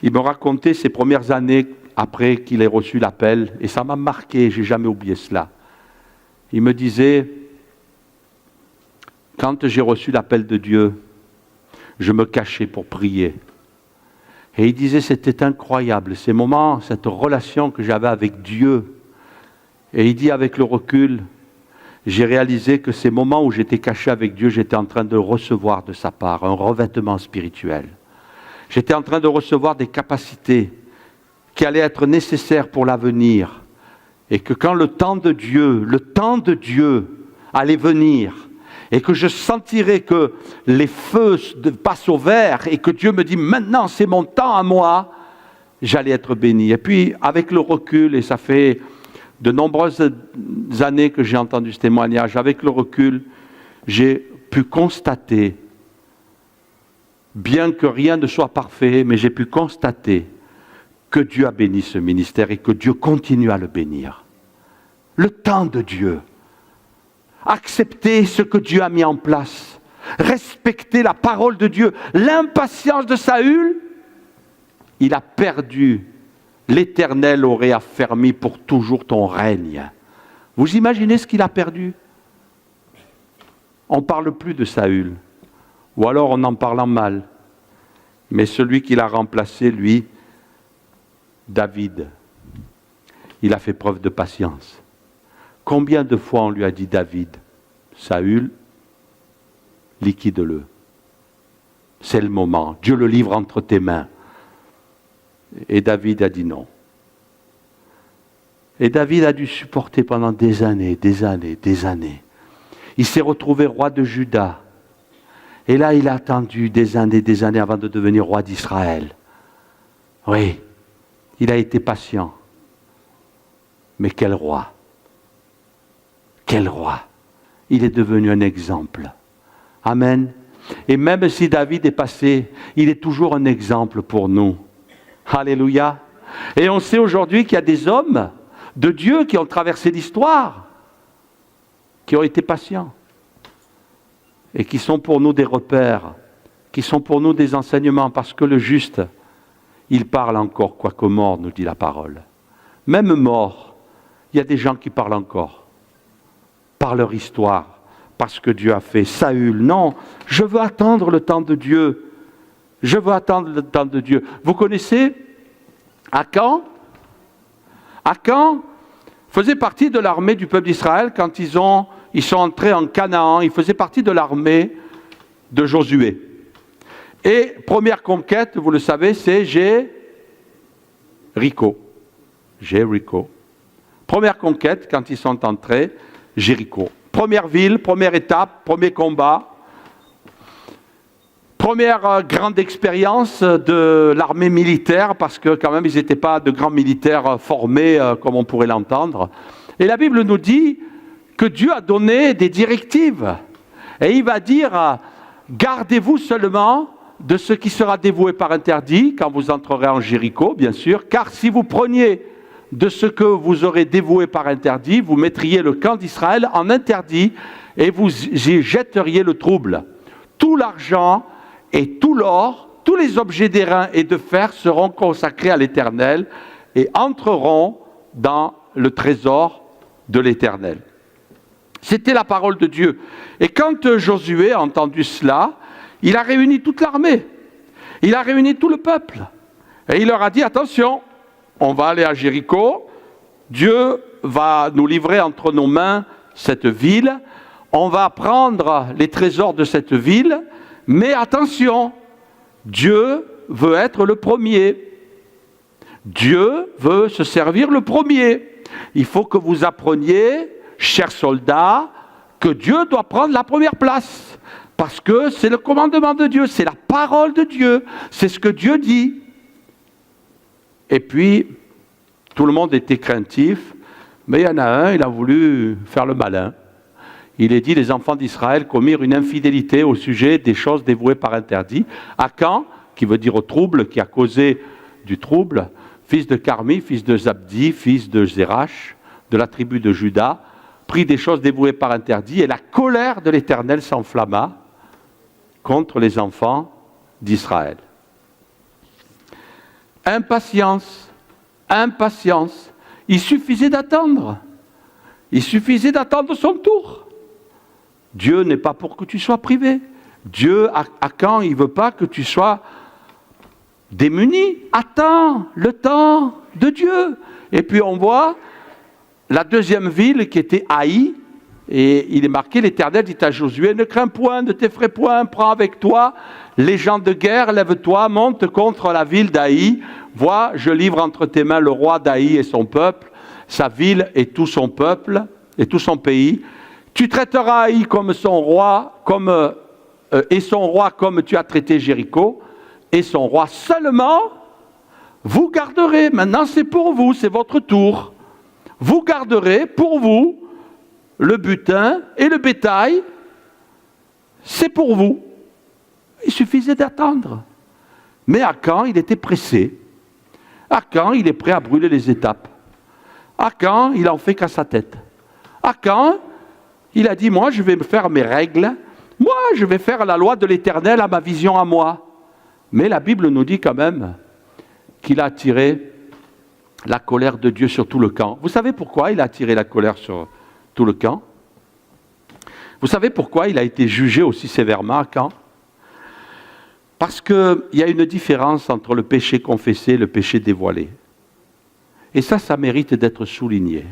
il me racontait ses premières années après qu'il ait reçu l'appel, et ça m'a marqué, je n'ai jamais oublié cela. Il me disait, quand j'ai reçu l'appel de Dieu, je me cachais pour prier. Et il disait, c'était incroyable, ces moments, cette relation que j'avais avec Dieu. Et il dit, avec le recul, j'ai réalisé que ces moments où j'étais caché avec Dieu, j'étais en train de recevoir de sa part un revêtement spirituel. J'étais en train de recevoir des capacités qui allaient être nécessaires pour l'avenir. Et que quand le temps de Dieu allait venir, et que je sentirais que les feux passent au vert, et que Dieu me dit, maintenant c'est mon temps à moi, j'allais être béni. Et puis, avec le recul, et ça fait de nombreuses années que j'ai entendu ce témoignage, avec le recul, j'ai pu constater, bien que rien ne soit parfait, mais j'ai pu constater que Dieu a béni ce ministère et que Dieu continue à le bénir. Le temps de Dieu. Accepter ce que Dieu a mis en place. Respecter la parole de Dieu. L'impatience de Saül, il a perdu. L'Éternel aurait affermi pour toujours ton règne. Vous imaginez ce qu'il a perdu? On ne parle plus de Saül. Ou alors on en parle en mal. Mais celui qui l'a remplacé, lui, David, il a fait preuve de patience. Combien de fois on lui a dit, David, Saül, liquide-le. C'est le moment. Dieu le livre entre tes mains. Et David a dit non. Et David a dû supporter pendant des années. Il s'est retrouvé roi de Juda. Et là, il a attendu des années avant de devenir roi d'Israël. Oui, il a été patient. Mais quel roi! Quel roi! Il est devenu un exemple. Amen. Et même si David est passé, il est toujours un exemple pour nous. Alléluia. Et on sait aujourd'hui qu'il y a des hommes de Dieu qui ont traversé l'histoire, qui ont été patients, et qui sont pour nous des repères, qui sont pour nous des enseignements, parce que le juste, il parle encore, quoique mort, nous dit la parole. Même mort, il y a des gens qui parlent encore, par leur histoire, parce que Dieu a fait. Saül, non, je veux attendre le temps de Dieu. Je veux attendre le temps de Dieu. Vous connaissez Akan? Akan faisait partie de l'armée du peuple d'Israël quand ils sont entrés en Canaan. Il faisait partie de l'armée de Josué. Et première conquête, vous le savez, c'est Jéricho. Jéricho. Première conquête, quand ils sont entrés, Jéricho. Première ville, première étape, premier combat. Première grande expérience de l'armée militaire, parce que quand même, ils n'étaient pas de grands militaires formés, comme on pourrait l'entendre. Et la Bible nous dit que Dieu a donné des directives. Et il va dire, gardez-vous seulement de ce qui sera dévoué par interdit, quand vous entrerez en Jéricho, bien sûr, car si vous preniez de ce que vous aurez dévoué par interdit, vous mettriez le camp d'Israël en interdit et vous y jetteriez le trouble. Tout l'argent et tout l'or, tous les objets d'airain et de fer seront consacrés à l'Éternel et entreront dans le trésor de l'Éternel. C'était la parole de Dieu. Et quand Josué a entendu cela, il a réuni toute l'armée. Il a réuni tout le peuple. Et il leur a dit, attention, on va aller à Jéricho. Dieu va nous livrer entre nos mains cette ville. On va prendre les trésors de cette ville. Mais attention, Dieu veut être le premier. Dieu veut se servir le premier. Il faut que vous appreniez, chers soldats, que Dieu doit prendre la première place. Parce que c'est le commandement de Dieu, c'est la parole de Dieu, c'est ce que Dieu dit. Et puis, Tout le monde était craintif, mais il y en a un, il a voulu faire le malin. Il est dit, les enfants d'Israël commirent une infidélité au sujet des choses dévouées par interdit. Akan, qui veut dire au trouble, qui a causé du trouble, fils de Carmi, fils de Zabdi, fils de Zérach, de la tribu de Juda, prit des choses dévouées par interdit, et la colère de l'Éternel s'enflamma contre les enfants d'Israël. Impatience, impatience. Il suffisait d'attendre. Il suffisait d'attendre son tour. Dieu n'est pas pour que tu sois privé. Dieu, à quand il ne veut pas que tu sois démuni. Attends le temps de Dieu. Et puis on voit la deuxième ville qui était Haï, et il est marqué, l'Éternel dit à Josué, ne crains point, ne t'effraie point, prends avec toi les gens de guerre, lève-toi, monte contre la ville d'Haï. Vois, je livre entre tes mains le roi d'Haï et son peuple, sa ville et tout son peuple, et tout son pays. Tu traiteras Haï comme son roi, et son roi comme tu as traité Jéricho, et son roi seulement, vous garderez, maintenant c'est pour vous, c'est votre tour, vous garderez pour vous le butin et le bétail, c'est pour vous. Il suffisait d'attendre. Mais Akan, il était pressé. Akan, il est prêt à brûler les étapes. Akan, il en fait qu'à sa tête. Akan, il a dit, moi je vais me faire mes règles, moi je vais faire la loi de l'Éternel à ma vision à moi. Mais la Bible nous dit quand même qu'il a attiré la colère de Dieu sur tout le camp. Vous savez pourquoi il a attiré la colère sur tout le camp? Vous savez pourquoi il a été jugé aussi sévèrement à Akan? Parce qu'il y a une différence entre le péché confessé et le péché dévoilé. Et ça mérite d'être souligné.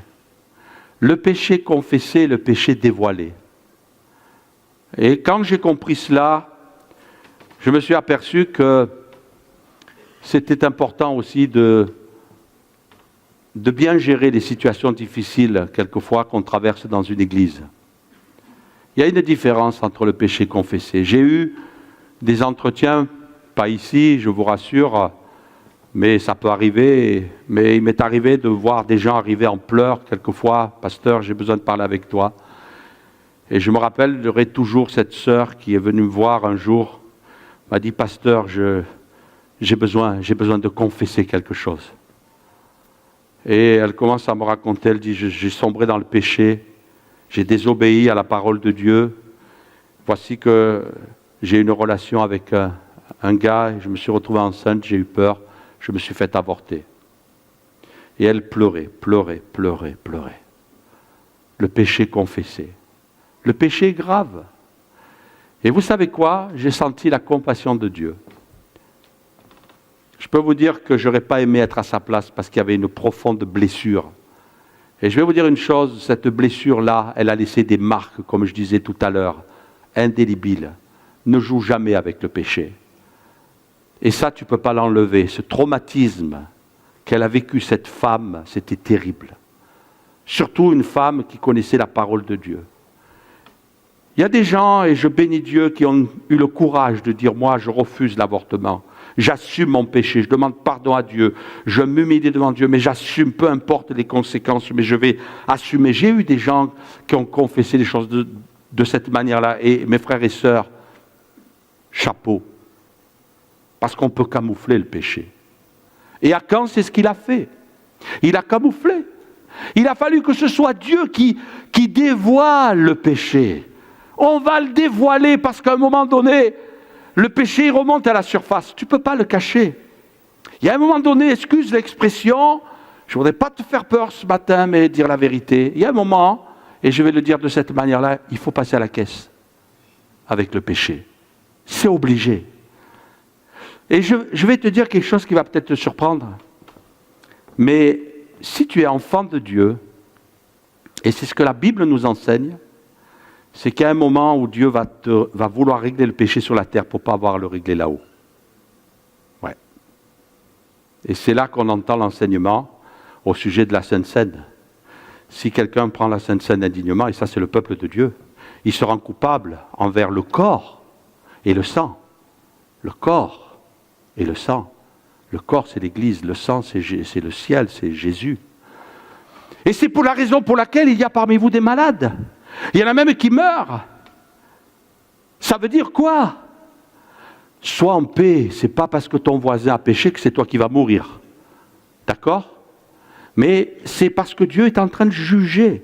Le péché confessé et le péché dévoilé. Et quand j'ai compris cela, je me suis aperçu que c'était important aussi de bien gérer les situations difficiles, quelquefois, qu'on traverse dans une église. Il y a une différence entre le péché confessé. J'ai eu des entretiens, pas ici, je vous rassure, mais ça peut arriver. Mais il m'est arrivé de voir des gens arriver en pleurs, quelquefois, « Pasteur, j'ai besoin de parler avec toi ». Et je me rappellerai toujours cette sœur qui est venue me voir un jour, m'a dit « Pasteur, j'ai besoin de confesser quelque chose ». Et elle commence à me raconter, elle dit, j'ai sombré dans le péché, j'ai désobéi à la parole de Dieu. Voici que j'ai une relation avec un gars, et je me suis retrouvé enceinte, j'ai eu peur, je me suis fait avorter. Et elle pleurait. Le péché confessé. Le péché est grave. Et vous savez quoi? J'ai senti la compassion de Dieu. Je peux vous dire que je n'aurais pas aimé être à sa place parce qu'il y avait une profonde blessure. Et je vais vous dire une chose, cette blessure-là, elle a laissé des marques, comme je disais tout à l'heure, indélébiles. Ne joue jamais avec le péché. Et ça, tu ne peux pas l'enlever. Ce traumatisme qu'elle a vécu, cette femme, c'était terrible. Surtout une femme qui connaissait la parole de Dieu. Il y a des gens, et je bénis Dieu, qui ont eu le courage de dire, moi, je refuse l'avortement. J'assume mon péché, je demande pardon à Dieu, je m'humilie devant Dieu, mais j'assume, peu importe les conséquences, mais je vais assumer. J'ai eu des gens qui ont confessé les choses de cette manière-là, et mes frères et sœurs, chapeau, parce qu'on peut camoufler le péché. Et Akan, c'est ce qu'il a fait. Il a camouflé. Il a fallu que ce soit Dieu qui dévoile le péché. On va le dévoiler parce qu'à un moment donné, le péché remonte à la surface. Tu ne peux pas le cacher. Il y a un moment donné, excuse l'expression, je ne voudrais pas te faire peur ce matin, mais dire la vérité. Il y a un moment, et je vais le dire de cette manière-là, il faut passer à la caisse avec le péché. C'est obligé. Et je vais te dire quelque chose qui va peut-être te surprendre. Mais si tu es enfant de Dieu, et c'est ce que la Bible nous enseigne, c'est qu'il y a un moment où Dieu va vouloir régler le péché sur la terre pour ne pas avoir à le régler là-haut. Ouais. Et c'est là qu'on entend l'enseignement au sujet de la Sainte Seine. Si quelqu'un prend la Sainte Seine indignement, et ça c'est le peuple de Dieu, il se rend coupable envers le corps et le sang. Le corps et le sang. Le corps, c'est l'Église. Le sang, c'est le ciel, c'est Jésus. Et c'est pour la raison pour laquelle il y a parmi vous des malades. Il y en a même qui meurent. Ça veut dire quoi? Sois en paix. Ce n'est pas parce que ton voisin a péché que c'est toi qui vas mourir. D'accord? Mais c'est parce que Dieu est en train de juger.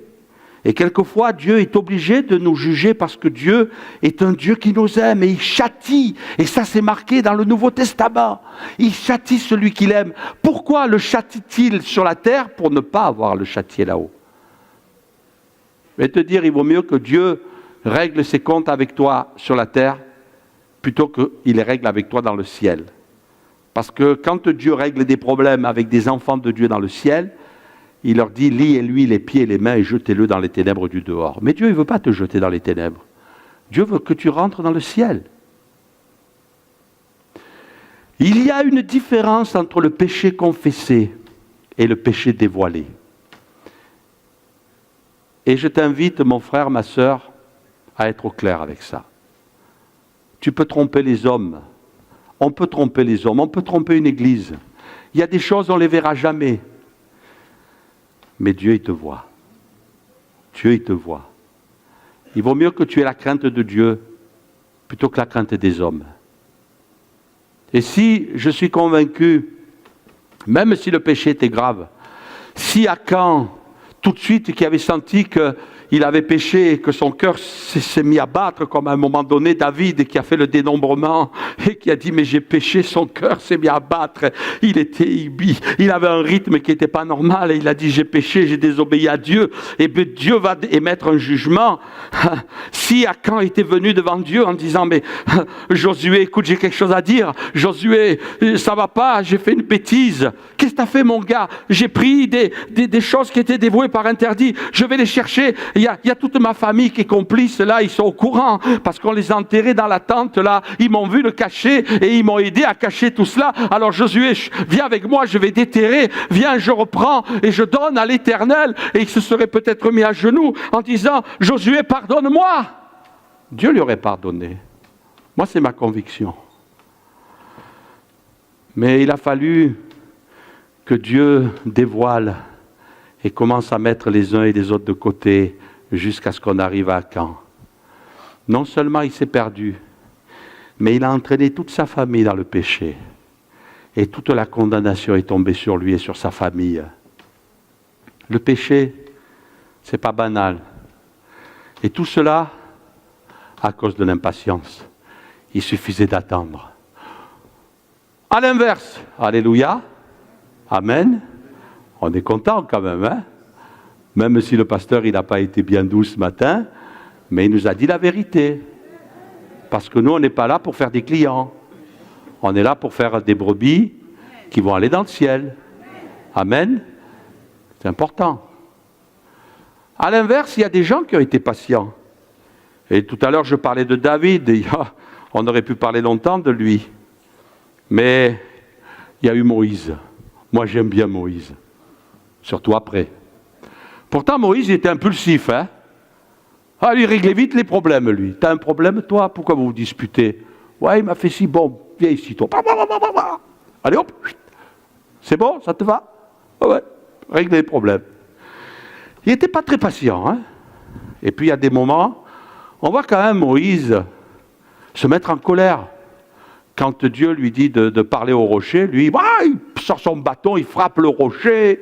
Et quelquefois, Dieu est obligé de nous juger parce que Dieu est un Dieu qui nous aime et il châtie. Et ça, c'est marqué dans le Nouveau Testament. Il châtie celui qu'il aime. Pourquoi le châtie-t-il sur la terre? Pour ne pas avoir le châtier là-haut. Je vais te dire, il vaut mieux que Dieu règle ses comptes avec toi sur la terre plutôt qu'il les règle avec toi dans le ciel. Parce que quand Dieu règle des problèmes avec des enfants de Dieu dans le ciel, il leur dit, liez-lui les pieds et les mains et jetez-le dans les ténèbres du dehors. Mais Dieu ne veut pas te jeter dans les ténèbres. Dieu veut que tu rentres dans le ciel. Il y a une différence entre le péché confessé et le péché dévoilé. Et je t'invite, mon frère, ma sœur, à être au clair avec ça. Tu peux tromper les hommes. On peut tromper les hommes. On peut tromper une église. Il y a des choses, on ne les verra jamais. Mais Dieu, il te voit. Dieu, il te voit. Il vaut mieux que tu aies la crainte de Dieu plutôt que la crainte des hommes. Et si je suis convaincu, même si le péché était grave, si Akan, tout de suite, qui avait senti qu'il avait péché et que son cœur s'est mis à battre, comme à un moment donné David qui a fait le dénombrement et qui a dit mais j'ai péché, son cœur s'est mis à battre, il avait un rythme qui n'était pas normal et il a dit j'ai péché, j'ai désobéi à Dieu et bien Dieu va émettre un jugement. Si Akan était venu devant Dieu en disant mais Josué, écoute, j'ai quelque chose à dire, Josué, ça va pas, j'ai fait une bêtise, qu'est-ce que tu as fait mon gars, j'ai pris des choses qui étaient dévouées par interdit, je vais les chercher. Il y a toute ma famille qui est complice là, ils sont au courant parce qu'on les a enterrés dans la tente là, ils m'ont vu le cacher et ils m'ont aidé à cacher tout cela. Alors Josué, viens avec moi, je vais déterrer, viens, je reprends et je donne à l'Éternel. Et il se serait peut-être mis à genoux en disant Josué, pardonne-moi. Dieu lui aurait pardonné. Moi, c'est ma conviction. Mais il a fallu que Dieu dévoile et commence à mettre les uns et les autres de côté jusqu'à ce qu'on arrive à Akan. Non seulement il s'est perdu, mais il a entraîné toute sa famille dans le péché. Et toute la condamnation est tombée sur lui et sur sa famille. Le péché, c'est pas banal. Et tout cela à cause de l'impatience. Il suffisait d'attendre. À l'inverse, alléluia, amen. On est content quand même, hein? Même si le pasteur il n'a pas été bien doux ce matin, mais il nous a dit la vérité. Parce que nous, on n'est pas là pour faire des clients. On est là pour faire des brebis qui vont aller dans le ciel. Amen. C'est important. À l'inverse, il y a des gens qui ont été patients. Et tout à l'heure, je parlais de David. On aurait pu parler longtemps de lui. Mais il y a eu Moïse. Moi, j'aime bien Moïse. Surtout après. Pourtant, Moïse il était impulsif. Hein? Ah, lui, il réglait vite les problèmes, lui. T'as un problème, toi? Pourquoi vous vous disputez? Ouais, il m'a fait si bon. Viens ici, toi. Allez, hop. C'est bon, ça te va? Ouais, régler les problèmes. Il n'était pas très patient. Hein? Et puis, il y a des moments, on voit quand même Moïse se mettre en colère. Quand Dieu lui dit de parler au rocher, lui, il sort son bâton, il frappe le rocher.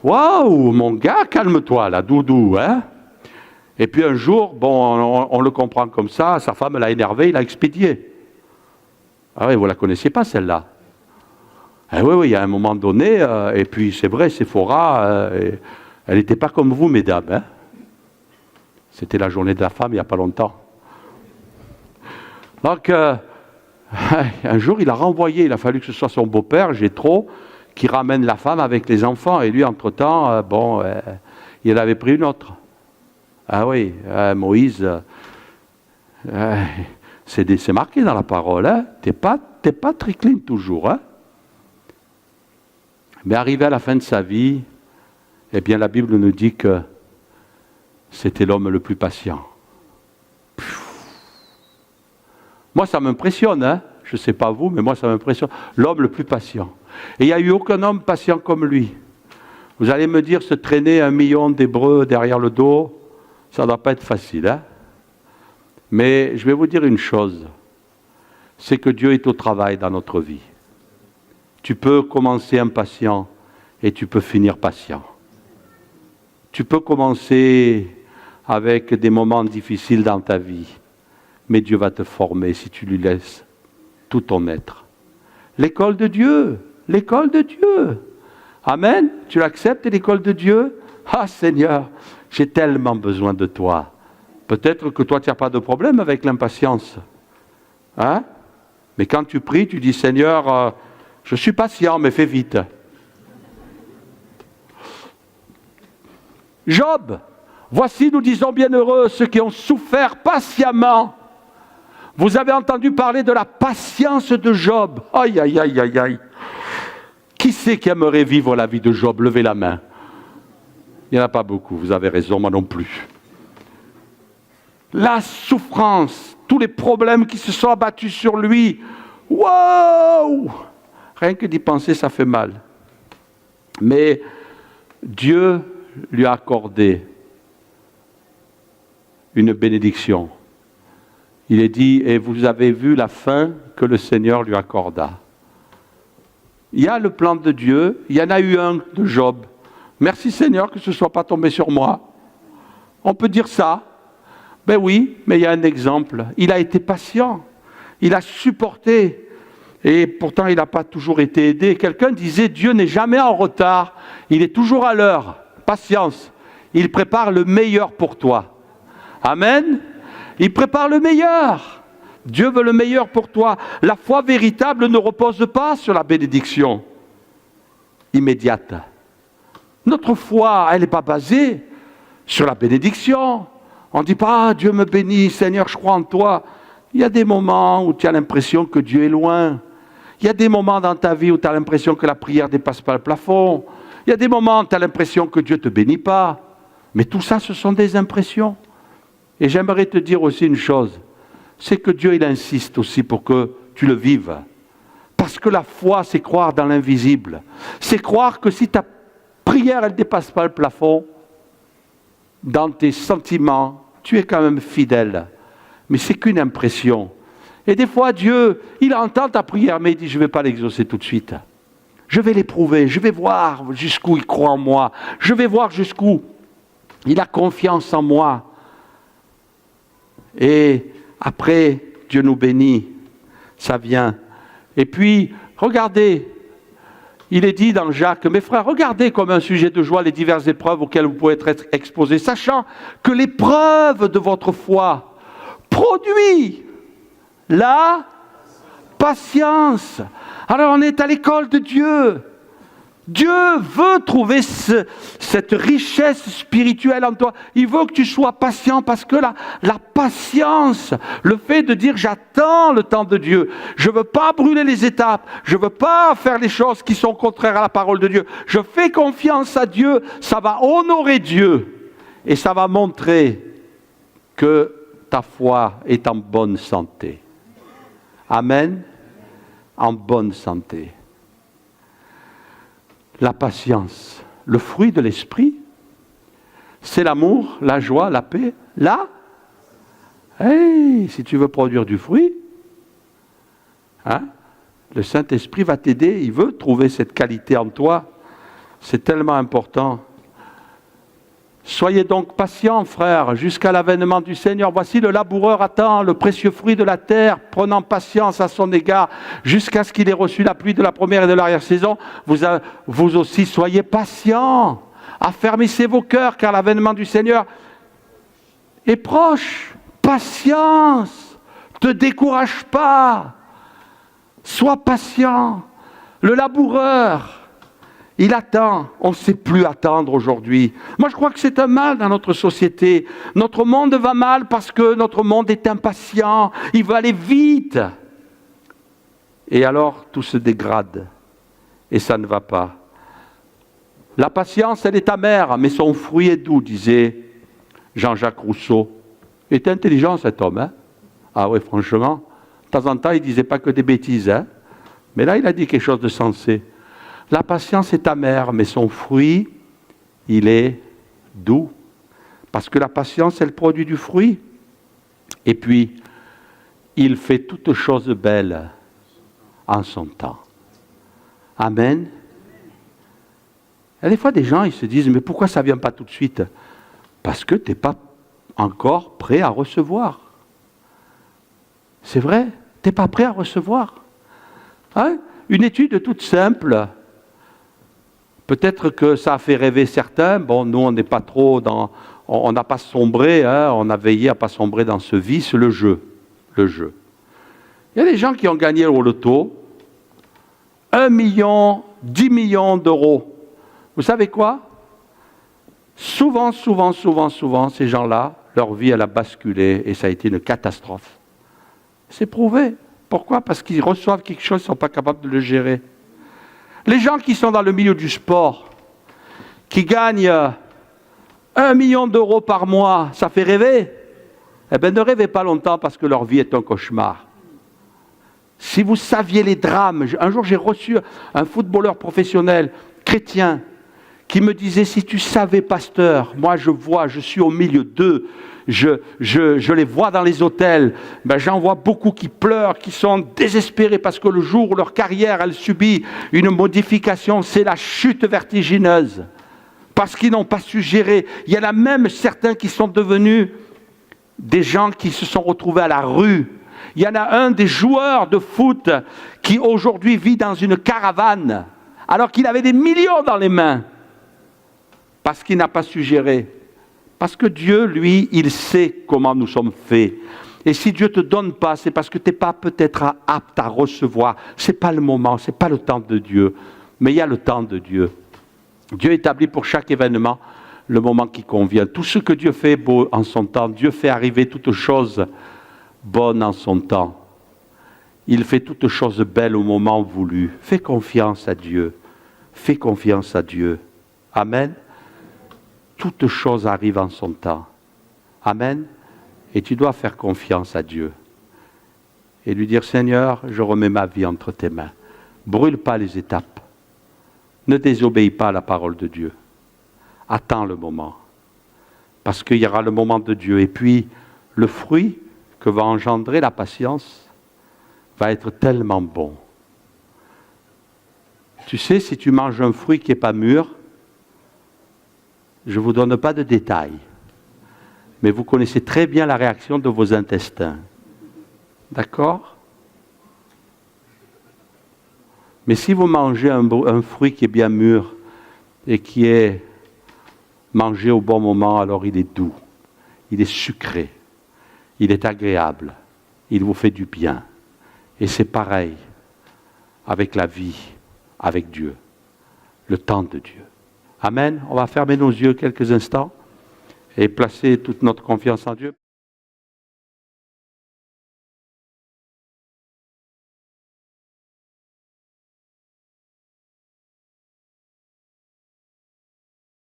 Waouh, mon gars, calme-toi là, doudou, hein. Et puis un jour, bon, on le comprend comme ça, sa femme l'a énervé, il l'a expédié. Ah oui, vous ne la connaissiez pas celle-là. Eh oui, il y a un moment donné, et puis c'est vrai, Séphora, elle n'était pas comme vous, mesdames. Hein. C'était la journée de la femme il n'y a pas longtemps. Donc, un jour, il a renvoyé, il a fallu que ce soit son beau-père, Jéthro, qui ramène la femme avec les enfants. Et lui, entre-temps, il avait pris une autre. Ah oui, Moïse, c'est marqué dans la parole. Hein? T'es pas très clean toujours. Hein? Mais arrivé à la fin de sa vie, eh bien, la Bible nous dit que c'était l'homme le plus patient. Moi, ça m'impressionne. Hein? Je ne sais pas vous, mais moi, ça m'impressionne. L'homme le plus patient. Et il n'y a eu aucun homme patient comme lui. Vous allez me dire, se traîner 1 million d'Hébreux derrière le dos, ça ne doit pas être facile, hein? Mais je vais vous dire une chose, c'est que Dieu est au travail dans notre vie. Tu peux commencer impatient et tu peux finir patient. Tu peux commencer avec des moments difficiles dans ta vie, mais Dieu va te former si tu lui laisses tout ton être. L'école de Dieu, l'école de Dieu. Amen. Tu l'acceptes, l'école de Dieu? Ah Seigneur, j'ai tellement besoin de toi. Peut-être que toi, tu n'as pas de problème avec l'impatience. Hein? Mais quand tu pries, tu dis, Seigneur, je suis patient, mais fais vite. Job, voici, nous disons bienheureux ceux qui ont souffert patiemment. Vous avez entendu parler de la patience de Job. Aïe, aïe, aïe, aïe, aïe. Qui c'est qui aimerait vivre la vie de Job? Levez la main. Il n'y en a pas beaucoup, vous avez raison, moi non plus. La souffrance, tous les problèmes qui se sont abattus sur lui. Wow! Rien que d'y penser, ça fait mal. Mais Dieu lui a accordé une bénédiction. Il est dit, et vous avez vu la fin que le Seigneur lui accorda. Il y a le plan de Dieu, il y en a eu un de Job. Merci Seigneur que ce ne soit pas tombé sur moi. On peut dire ça. Ben oui, mais il y a un exemple. Il a été patient, il a supporté. Et pourtant, il n'a pas toujours été aidé. Quelqu'un disait, Dieu n'est jamais en retard, il est toujours à l'heure. Patience, il prépare le meilleur pour toi. Amen. Il prépare le meilleur. Dieu veut le meilleur pour toi. La foi véritable ne repose pas sur la bénédiction immédiate. Notre foi, elle n'est pas basée sur la bénédiction. On ne dit pas, ah, Dieu me bénit, Seigneur, je crois en toi. Il y a des moments où tu as l'impression que Dieu est loin. Il y a des moments dans ta vie où tu as l'impression que la prière ne dépasse pas le plafond. Il y a des moments où tu as l'impression que Dieu ne te bénit pas. Mais tout ça, ce sont des impressions. Et j'aimerais te dire aussi une chose, c'est que Dieu, il insiste aussi pour que tu le vives. Parce que la foi, c'est croire dans l'invisible. C'est croire que si ta prière, elle ne dépasse pas le plafond, dans tes sentiments, tu es quand même fidèle. Mais c'est qu'une impression. Et des fois, Dieu, il entend ta prière, mais il dit, je ne vais pas l'exaucer tout de suite. Je vais l'éprouver, je vais voir jusqu'où il croit en moi. Je vais voir jusqu'où il a confiance en moi. Et après, Dieu nous bénit, ça vient. Et puis, regardez, il est dit dans Jacques, mes frères, regardez comme un sujet de joie les diverses épreuves auxquelles vous pouvez être exposés, sachant que l'épreuve de votre foi produit la patience. Alors on est à l'école de Dieu. Dieu veut trouver cette richesse spirituelle en toi. Il veut que tu sois patient parce que la patience, le fait de dire j'attends le temps de Dieu, je ne veux pas brûler les étapes, je ne veux pas faire les choses qui sont contraires à la parole de Dieu. Je fais confiance à Dieu, ça va honorer Dieu et ça va montrer que ta foi est en bonne santé. Amen. En bonne santé. La patience, le fruit de l'esprit, c'est l'amour, la joie, la paix. Si tu veux produire du fruit, le Saint-Esprit va t'aider, il veut trouver cette qualité en toi. C'est tellement important. Soyez donc patients, frères, jusqu'à l'avènement du Seigneur. Voici le laboureur attend le précieux fruit de la terre, prenant patience à son égard, jusqu'à ce qu'il ait reçu la pluie de la première et de l'arrière-saison. Vous aussi, soyez patients. Affermissez vos cœurs, car l'avènement du Seigneur est proche. Patience. Ne te décourage pas. Sois patient. Le laboureur, il attend, on ne sait plus attendre aujourd'hui. Moi je crois que c'est un mal dans notre société. Notre monde va mal parce que notre monde est impatient, il veut aller vite. Et alors tout se dégrade et ça ne va pas. La patience, elle est amère, mais son fruit est doux, disait Jean-Jacques Rousseau. Il était intelligent cet homme, hein? Ah oui, franchement, de temps en temps il ne disait pas que des bêtises, hein? Mais là il a dit quelque chose de sensé. La patience est amère, mais son fruit, il est doux. Parce que la patience, elle produit du fruit. Et puis, il fait toutes choses belles en son temps. Amen. Et des fois, des gens, ils se disent, mais pourquoi ça ne vient pas tout de suite? Parce que tu n'es pas encore prêt à recevoir. C'est vrai, tu n'es pas prêt à recevoir. Hein? Une étude toute simple. Peut-être que ça a fait rêver certains. Bon, nous, on n'est pas trop dans... On n'a pas sombré, hein, on a veillé à ne pas sombrer dans ce vice, le jeu. Le jeu. Il y a des gens qui ont gagné au loto 1 million, 10 millions d'euros. Vous savez quoi? Souvent, ces gens-là, leur vie, elle a basculé et ça a été une catastrophe. C'est prouvé. Pourquoi? Parce qu'ils reçoivent quelque chose, ils ne sont pas capables de le gérer. Les gens qui sont dans le milieu du sport, qui gagnent 1 million d'euros par mois, ça fait rêver? Eh bien, ne rêvez pas longtemps parce que leur vie est un cauchemar. Si vous saviez les drames, un jour j'ai reçu un footballeur professionnel, chrétien, qui me disait, si tu savais, pasteur, moi je suis au milieu d'eux, je les vois dans les hôtels, ben, j'en vois beaucoup qui pleurent, qui sont désespérés parce que le jour où leur carrière, elle subit une modification, c'est la chute vertigineuse, parce qu'ils n'ont pas su gérer. Il y en a même certains qui sont devenus des gens qui se sont retrouvés à la rue. Il y en a un des joueurs de foot qui aujourd'hui vit dans une caravane, alors qu'il avait des millions dans les mains. Parce qu'il n'a pas su gérer. Parce que Dieu, lui, il sait comment nous sommes faits. Et si Dieu ne te donne pas, c'est parce que tu n'es pas peut-être apte à recevoir. Ce n'est pas le moment, ce n'est pas le temps de Dieu. Mais il y a le temps de Dieu. Dieu établit pour chaque événement le moment qui convient. Tout ce que Dieu fait beau en son temps, Dieu fait arriver toutes choses bonnes en son temps. Il fait toutes choses belles au moment voulu. Fais confiance à Dieu. Fais confiance à Dieu. Amen. Toutes choses arrivent en son temps. Amen. Et tu dois faire confiance à Dieu. Et lui dire, Seigneur, je remets ma vie entre tes mains. Brûle pas les étapes. Ne désobéis pas à la parole de Dieu. Attends le moment. Parce qu'il y aura le moment de Dieu. Et puis, le fruit que va engendrer la patience va être tellement bon. Tu sais, si tu manges un fruit qui n'est pas mûr, je ne vous donne pas de détails, mais vous connaissez très bien la réaction de vos intestins. D'accord? Mais si vous mangez un fruit qui est bien mûr et qui est mangé au bon moment, alors il est doux, il est sucré, il est agréable, il vous fait du bien. Et c'est pareil avec la vie, avec Dieu, le temps de Dieu. Amen. On va fermer nos yeux quelques instants et placer toute notre confiance en Dieu.